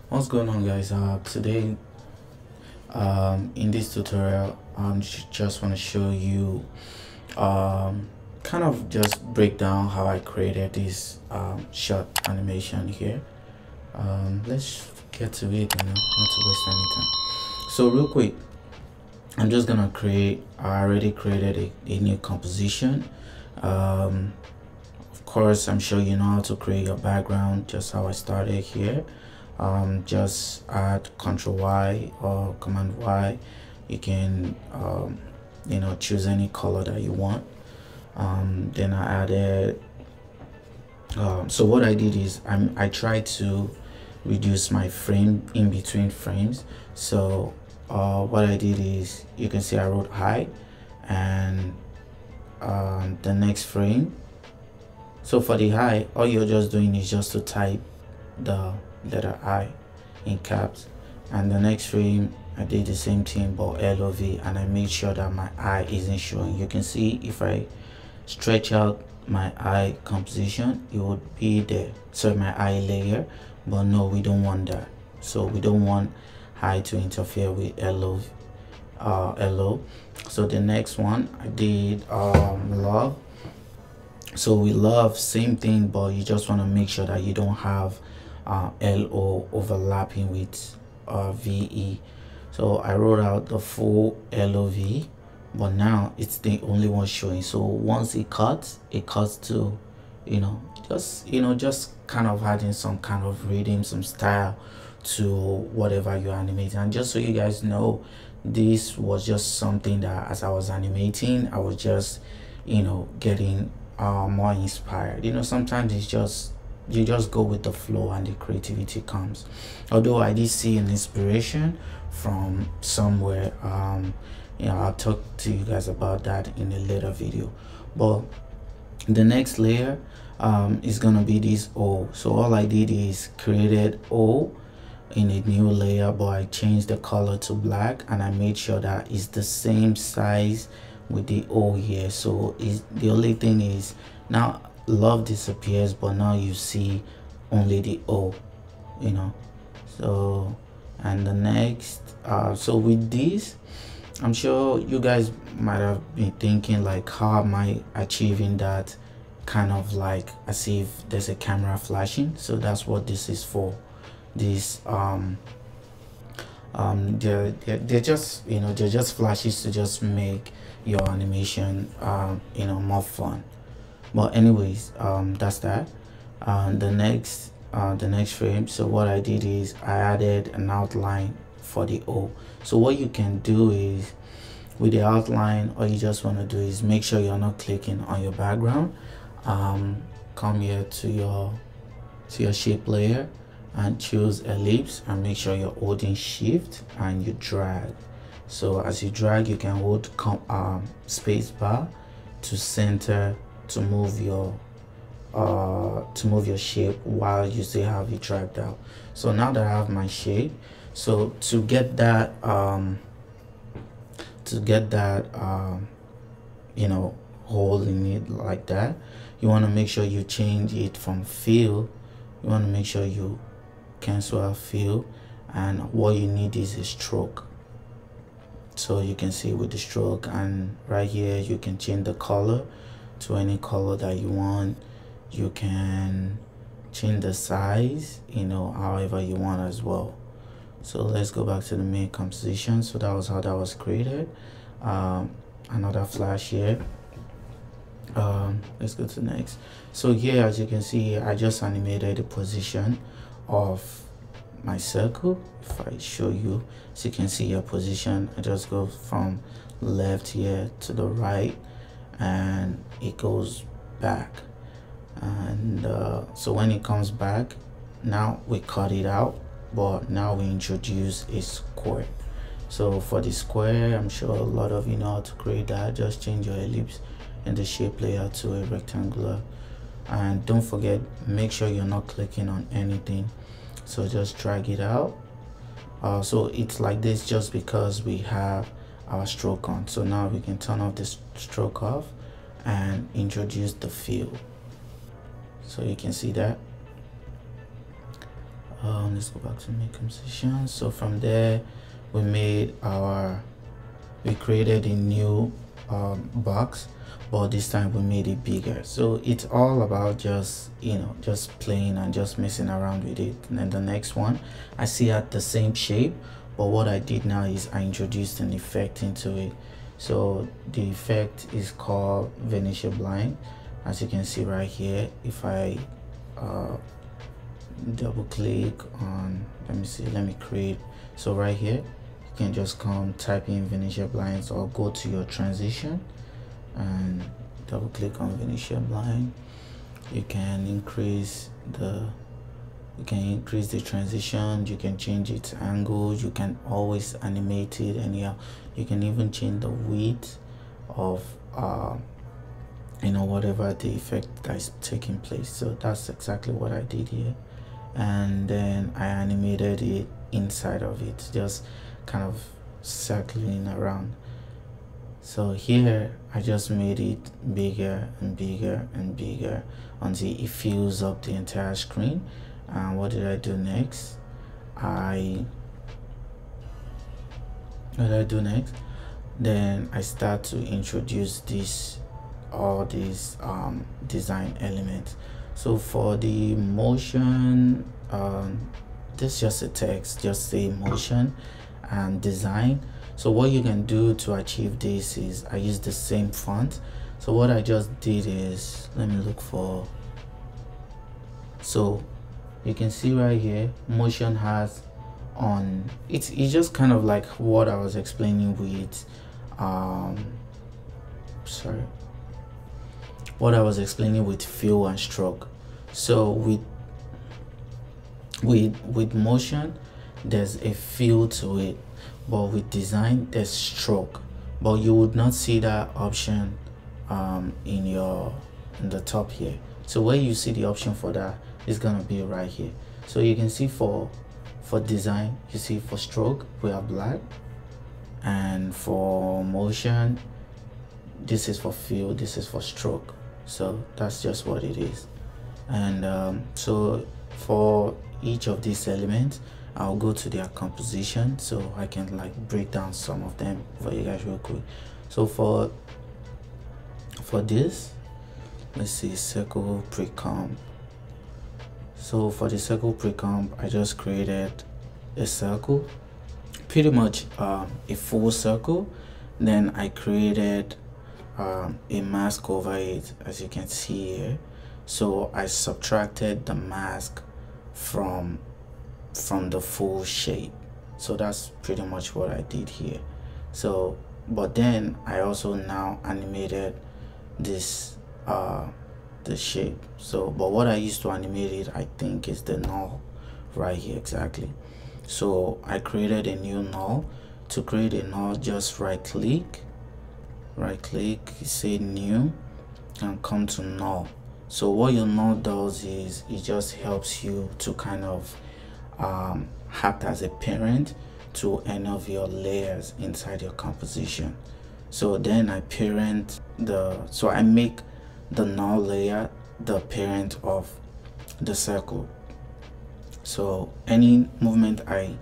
What's going on, guys? Today in this tutorial I just want to show you kind of just break down how I created this short animation here. Let's get to it, not to waste any time. So real quick, I'm just gonna I already created a new composition. Of course, I'm sure you know how to create your background, just how I started here. Just add Ctrl Y or Command Y. You can choose any color that you want. Then I added so what I did is I tried to reduce my frame in between frames. So what I did is, you can see I wrote high, and the next frame, so for the high, all you're just doing is just to type the letter I in caps, and the next frame I did the same thing but LOV, and I made sure that my eye isn't showing. You can see if I stretch out my eye composition, it would be there, so my eye layer, but no, we don't want that. So we don't want high to interfere with LO. So the next one I did love. So we love, same thing, but you just want to make sure that you don't have LO overlapping with VE. So I wrote out the full LOV, but now it's the only one showing. So once it cuts to just kind of adding some kind of rhythm, some style to whatever you're animating. And just so you guys know, this was just something that as I was animating, I was just getting more inspired. Sometimes it's just you just go with the flow and the creativity comes. Although I did see an inspiration from somewhere, I'll talk to you guys about that in a later video. But the next layer is gonna be this O. So all I did is created O in a new layer, but I changed the color to black, and I made sure that it's the same size with the O here. So the only thing is, now love disappears, but now you see only the O, so. And the next so with this, I'm sure you guys might have been thinking, like, how am I achieving that, kind of like as if there's a camera flashing. So that's what this is for. This they're just they're just flashes to just make your animation more fun. But anyways, that's that. The next frame, so what I did is I added an outline for the O. So what you can do is, with the outline, all you just want to do is make sure you're not clicking on your background. Come here to your shape layer and choose ellipse, and make sure you're holding shift and you drag. So as you drag, you can hold space bar to center, to move your shape while you still have it dragged out. So now that I have my shape, so to get that hole in it like that, you want to make sure you change it from fill. You want to make sure you cancel out fill, and what you need is a stroke. So you can see with the stroke, and right here you can change the color to any color that you want. You can change the size however you want as well. So let's go back to the main composition. So that was how that was created. Another flash here. Let's go to the next. So here, as you can see, I just animated the position of my circle. If I show you, so you can see your position, I just go from left here to the right, and it goes back. And so when it comes back, now we cut it out, but now we introduce a square. So for the square, I'm sure a lot of you know how to create that. Just change your ellipse in the shape layer to a rectangular, and don't forget, make sure you're not clicking on anything. So just drag it out. So it's like this just because we have our stroke on. So now we can turn off this stroke off and introduce the fill. So you can see that. Let's go back to make composition. So from there we created a new box, but this time we made it bigger. So it's all about just just playing and just messing around with it. And then the next one, I see at the same shape, but what I did now is I introduced an effect into it. So the effect is called Venetia blind. As you can see right here, if I double click on, let me create. So right here you can just come type in Venetia blinds, or go to your transition and double click on Venetia blind. You can increase the transition, you can change its angle, you can always animate it, and yeah, you can even change the width of whatever the effect that is taking place. So that's exactly what I did here, and then I animated it inside of it, just kind of circling around. So here I just made it bigger and bigger and bigger until it fills up the entire screen. And what did I do next? Then I start to introduce all these design elements. So for the motion, this is just a text, just say motion and design. So what you can do to achieve this is I use the same font. So what I just did is, let me look for, so you can see right here, motion has on it's just kind of like what I was explaining with what I was explaining with fill and stroke. So with motion there's a feel to it, but with design there's stroke, but you would not see that option in the top here. So where you see the option for that is gonna be right here. So you can see for design, you see for stroke we have black, and for motion this is for fill, this is for stroke. So that's just what it is. And so for each of these elements I'll go to their composition so I can like break down some of them for you guys real quick. So for this, let's see, circle pre-comp. So for the circle pre-comp, I just created a circle, pretty much a full circle. Then I created a mask over it, as you can see here. So I subtracted the mask from the full shape. So that's pretty much what I did here. So but then I also now animated this the shape. So but what I used to animate it, I think, is the null right here exactly. So I created a new null. To create a null, just right click, say new, and come to null. So what your null does is it just helps you to kind of act as a parent to any of your layers inside your composition. So then I make the null layer the parent of the circle. So any movement I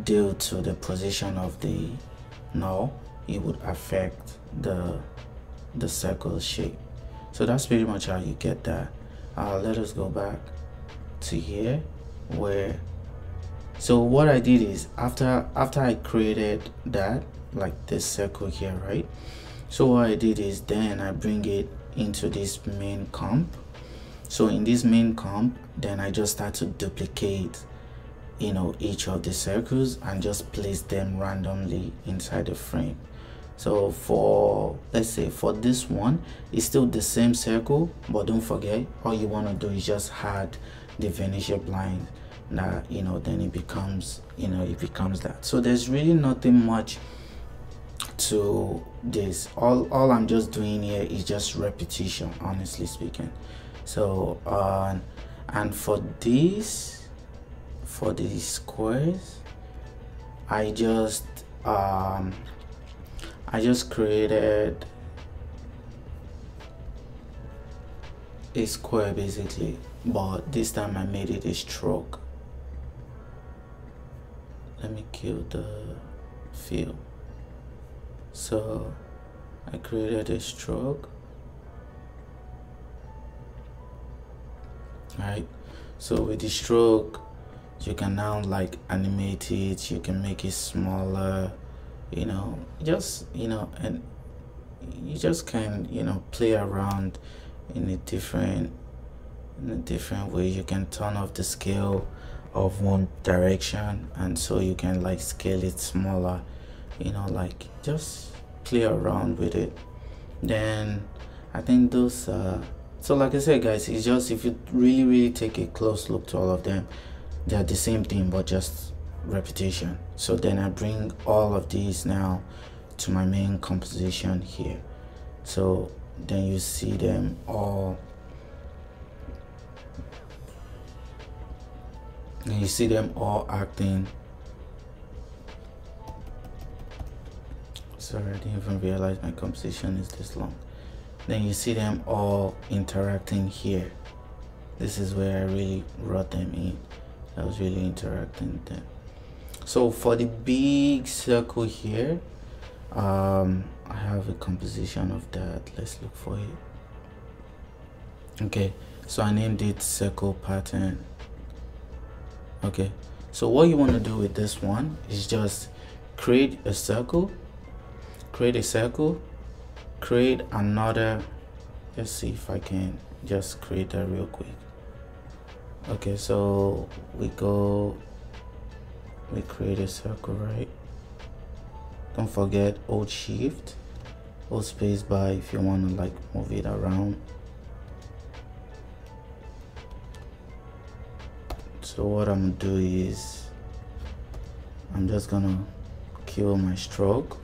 do to the position of the null, it would affect the circle shape. So that's pretty much how you get that. Let us go back to here where, so what I did is after I created that, like this circle here, right? So what I did is then I bring it into this main comp. So in this main comp, then I just start to duplicate each of the circles and just place them randomly inside the frame. So for, let's say for this one, it's still the same circle, but don't forget, all you want to do is just add the Venetia blind. That then it becomes that. So there's really nothing much to this. All I'm just doing here is just repetition, honestly speaking. So and for these squares, I just created a square basically, but this time I made it a stroke. let me kill the fill. So I created a stroke. Right, so with the stroke you can now like animate it, you can make it smaller, you know, just, you know, and you just can, you know, play around in a different way. You can turn off the scale of one direction, and so you can like scale it smaller, you know, like just play around with it. Then I think those so like I said guys, it's just, if you really take a close look to all of them, they're the same thing but just repetition. So then I bring all of these now to my main composition here. So then you see them all, and you see them all acting. Sorry, I didn't even realize my composition is this long. Then you see them all interacting here. This is where I really wrote them in. I was really interacting with them. So for the big circle here, I have a composition of that. Let's look for it. Okay, so I named it circle pattern. Okay, so what you want to do with this one is just create a circle, create another. Let's see if I can just create that real quick. Okay, so we create a circle, right? Don't forget hold shift, hold space bar if you want to like move it around. So what I'm gonna do is I'm just gonna kill my stroke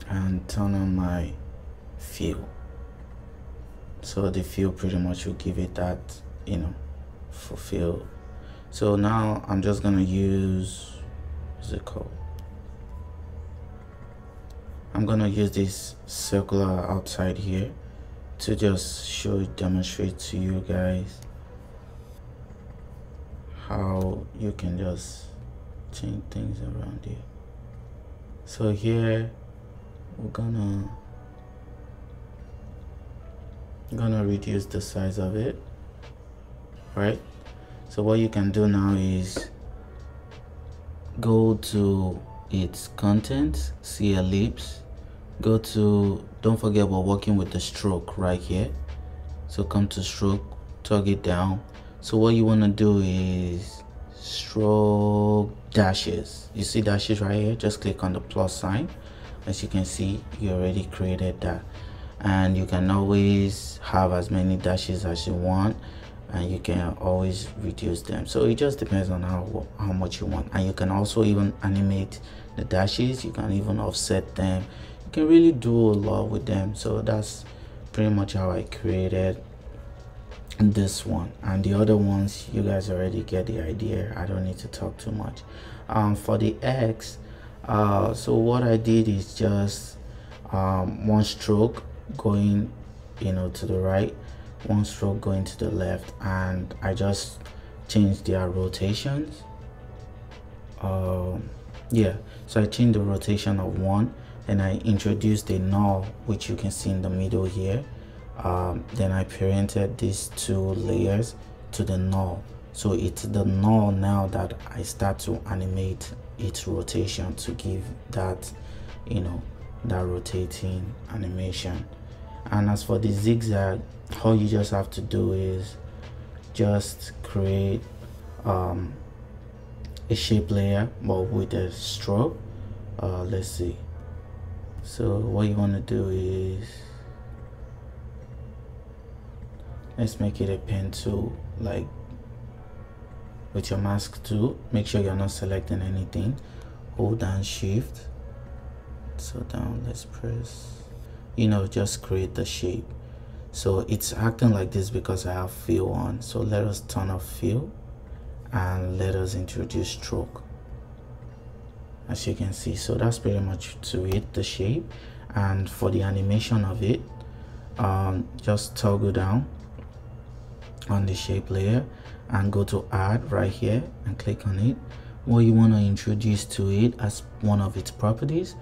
and turn on my fill. So the fill pretty much will give it that, you know, fulfill. So now I'm just gonna use, what's it called? I'm gonna use this circular outside here to just demonstrate to you guys how you can just change things around here. So here we're gonna reduce the size of it, right? So what you can do now is go to its content, see ellipse, go to, don't forget we're working with the stroke right here. So come to stroke, tug it down. So what you want to do is stroke dashes. You see dashes right here? Just click on the plus sign. As you can see, you already created that, and you can always have as many dashes as you want, and you can always reduce them. So it just depends on how much you want. And you can also even animate the dashes, you can even offset them, you can really do a lot with them. So that's pretty much how I created this one, and the other ones you guys already get the idea. I don't need to talk too much. For the X, so what I did is just one stroke going, you know, to the right, one stroke going to the left, and I just changed their rotations. Yeah, so I changed the rotation of one, and I introduced a null, which you can see in the middle here. Then I parented these two layers to the null. So it's the null now that I start to animate its rotation to give that, you know, that rotating animation. And as for the zigzag, all you just have to do is just create a shape layer but with a stroke. Let's see. So what you want to do is, let's make it a pen tool, like with your mask tool. Make sure you're not selecting anything. Hold down shift, so down, let's press, you know, just create the shape. So it's acting like this because I have fill on. So let us turn off fill and let us introduce stroke, as you can see. So that's pretty much to it, the shape. And for the animation of it, just toggle down, on the shape layer and go to add right here and click on it. What you want to introduce to it as one of its properties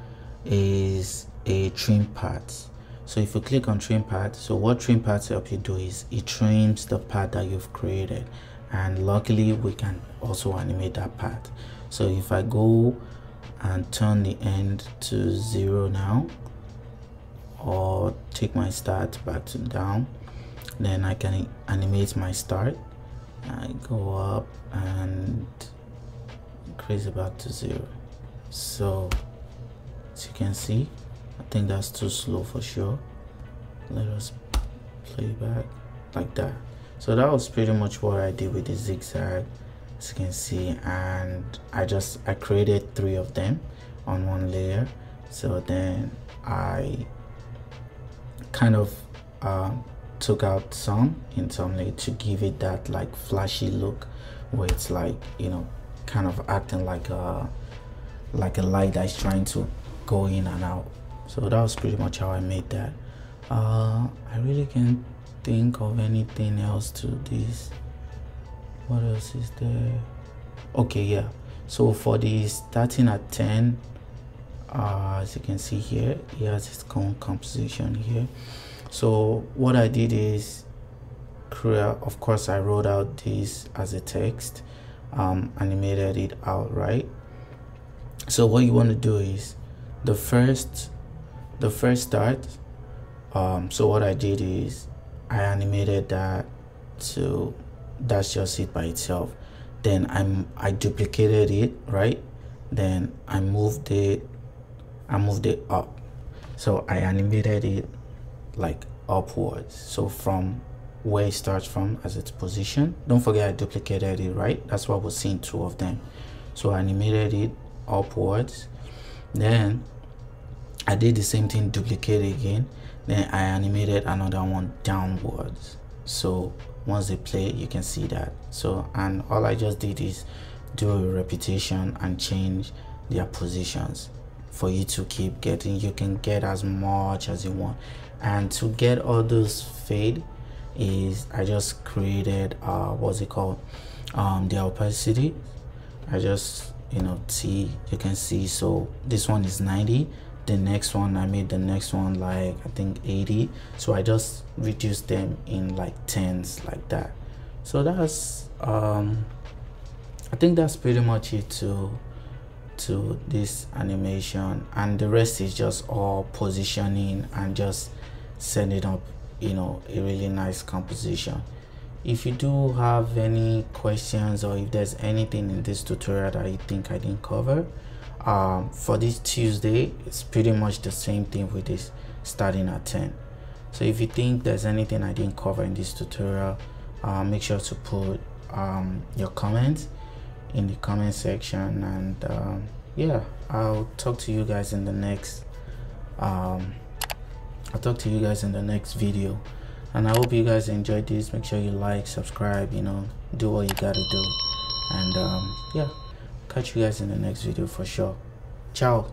is a trim path. So if you click on trim path, so what trim paths help you do is it trims the path that you've created, and luckily we can also animate that path. So if I go and turn the end to 0 now, or take my start back to down, then I can animate my start. I go up and increase it back to 0. So as you can see, I think that's too slow for sure. Let us play back like that. So that was pretty much what I did with the zigzag, as you can see, and I created 3 of them on one layer. So then I kind of took out some in some layer to give it that like flashy look, where it's like, you know, kind of acting like a light that's trying to go in and out. So that was pretty much how I made that. I really can't think of anything else to this. What else is there? Okay, yeah, so for the starting at 10, as you can see here, it has its own composition here. So what I did is of course I wrote out this as a text, animated it out, right? So what you want to do is the first start, so what I did is I animated that, so that's just it by itself. Then I duplicated it, right? Then I moved it up, so I animated it like upwards, so from where it starts from as its position. Don't forget I duplicated it, right? That's why we're seeing 2 of them. So I animated it upwards, then I did the same thing, duplicate it again, then I animated another one downwards. So once they play, you can see that. So, and all I just did is do a repetition and change their positions for you to keep getting. You can get as much as you want. And to get all those fade is I just created what's it called, the opacity. I just, you know, you can see, so this one is 90, the next one I made the next one like I think 80, so I just reduced them in like 10s like that. So that's I think that's pretty much it to this animation, and the rest is just all positioning and just setting up, you know, a really nice composition. If you do have any questions, or if there's anything in this tutorial that you think I didn't cover, for this Tuesday it's pretty much the same thing with this starting at 10. So if you think there's anything I didn't cover in this tutorial, make sure to put your comments in the comment section, and yeah, I'll talk to you guys in the next video. And I hope you guys enjoyed this. Make sure you like, subscribe, you know, do what you gotta do, and yeah, catch you guys in the next video for sure. Ciao.